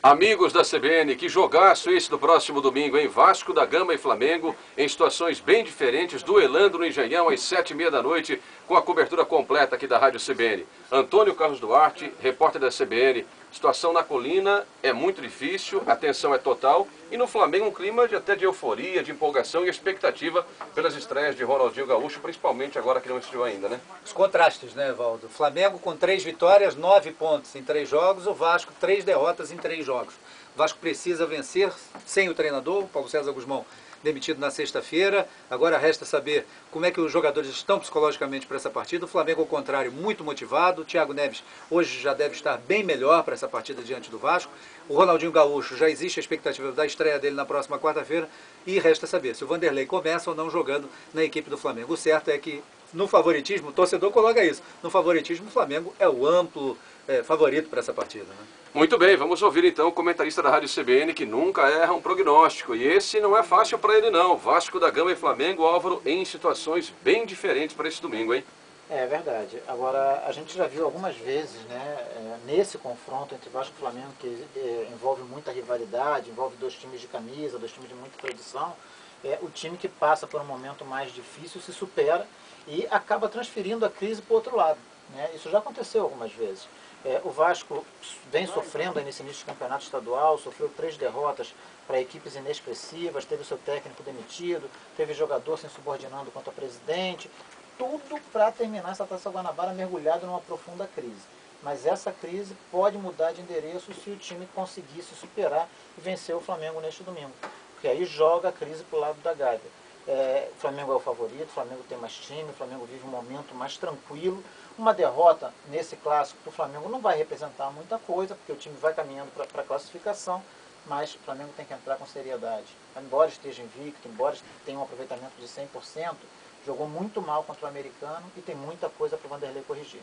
Amigos da CBN, que jogaço esse do próximo domingo, hein? Vasco da Gama e Flamengo, em situações bem diferentes, duelando no Engenhão às 7h30 da noite, com a cobertura completa aqui da Rádio CBN. Antônio Carlos Duarte, repórter da CBN. Situação na colina é muito difícil, a tensão é total, e no Flamengo um clima até de euforia, de empolgação e expectativa pelas estreias de Ronaldinho Gaúcho, principalmente agora que não estreou ainda, né? Os contrastes, né, Valdo? Flamengo com 3 vitórias, 9 pontos em 3 jogos, o Vasco 3 derrotas em 3 jogos. O Vasco precisa vencer sem o treinador, o Paulo César Guzmão, demitido na sexta-feira. Agora resta saber como é que os jogadores estão psicologicamente para essa partida. O Flamengo, ao contrário, muito motivado. O Thiago Neves hoje já deve estar bem melhor para essa partida diante do Vasco. O Ronaldinho Gaúcho, já existe a expectativa da estreia dele na próxima quarta-feira. E resta saber se o Vanderlei começa ou não jogando na equipe do Flamengo. O certo é que no favoritismo, o torcedor coloca isso, no favoritismo o Flamengo é o amplo favorito para essa partida, né? Muito bem, vamos ouvir então o comentarista da Rádio CBN que nunca erra um prognóstico. E esse não é fácil para ele não. Vasco da Gama e Flamengo, Álvaro, em situações bem diferentes para esse domingo, hein? É verdade. Agora, a gente já viu algumas vezes, né, nesse confronto entre Vasco e Flamengo, que envolve muita rivalidade, envolve dois times de camisa, dois times de muita tradição, o time que passa por um momento mais difícil se supera e acaba transferindo a crise para o outro lado, né? Isso já aconteceu algumas vezes. O Vasco vem sofrendo aí nesse início de campeonato estadual, sofreu 3 derrotas para equipes inexpressivas, teve o seu técnico demitido, teve jogador se insubordinando contra o presidente, tudo para terminar essa Taça Guanabara mergulhado numa profunda crise. Mas essa crise pode mudar de endereço se o time conseguisse superar e vencer o Flamengo neste domingo, porque aí joga a crise para o lado da Gávea. O Flamengo é o favorito, o Flamengo tem mais time, o Flamengo vive um momento mais tranquilo. Uma derrota nesse clássico para o Flamengo não vai representar muita coisa, porque o time vai caminhando para a classificação, mas o Flamengo tem que entrar com seriedade. Embora esteja invicto, embora tenha um aproveitamento de 100%, jogou muito mal contra o americano e tem muita coisa para o Vanderlei corrigir.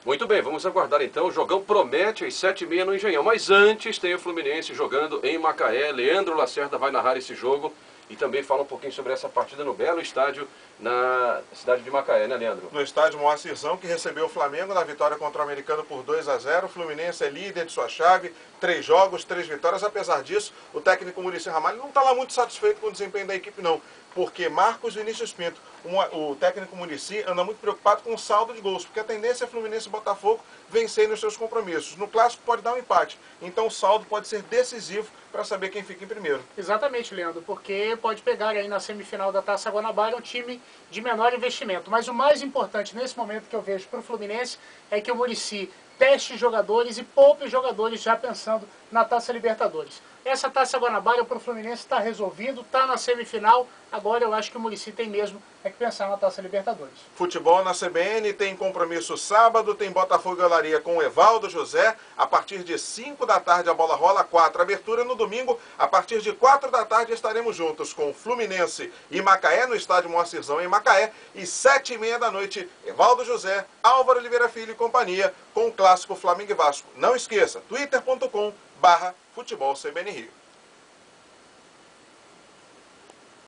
Muito bem, vamos aguardar então. O jogão promete às 7h30 no Engenhão. Mas antes tem o Fluminense jogando em Macaé. Leandro Lacerda vai narrar esse jogo e também fala um pouquinho sobre essa partida no belo estádio na cidade de Macaé, né, Leandro? No estádio Moacirzão, que recebeu o Flamengo na vitória contra o americano por 2-0. O Fluminense é líder de sua chave, 3 jogos, 3 vitórias. Apesar disso, o técnico Muricy Ramalho não está lá muito satisfeito com o desempenho da equipe, não. Porque Marcos Vinícius Pinto, o técnico Muricy, anda muito preocupado com o saldo de gols, porque a tendência é Fluminense e Botafogo vencerem os seus compromissos. No clássico pode dar um empate, então o saldo pode ser decisivo para saber quem fica em primeiro. Exatamente, Leandro, porque pode pegar aí na semifinal da Taça Guanabara um time de menor investimento. Mas o mais importante nesse momento que eu vejo para o Fluminense é que o Muricy teste jogadores e poupe jogadores já pensando na Taça Libertadores. Essa Taça Guanabara para o Fluminense está resolvido, está na semifinal. Agora eu acho que o Muricy tem mesmo que pensar na Taça Libertadores. Futebol na CBN tem compromisso sábado, tem Botafogo e Olaria com o Evaldo José. A partir de 5 da tarde a bola rola, 4. Abertura no domingo, a partir de 4 da tarde estaremos juntos com o Fluminense e Macaé no estádio Moacirzão em Macaé. E 7h30 da noite, Evaldo José, Álvaro Oliveira Filho e companhia com o clássico Flamengo e Vasco. Não esqueça, twitter.com/Futebol CBN Rio.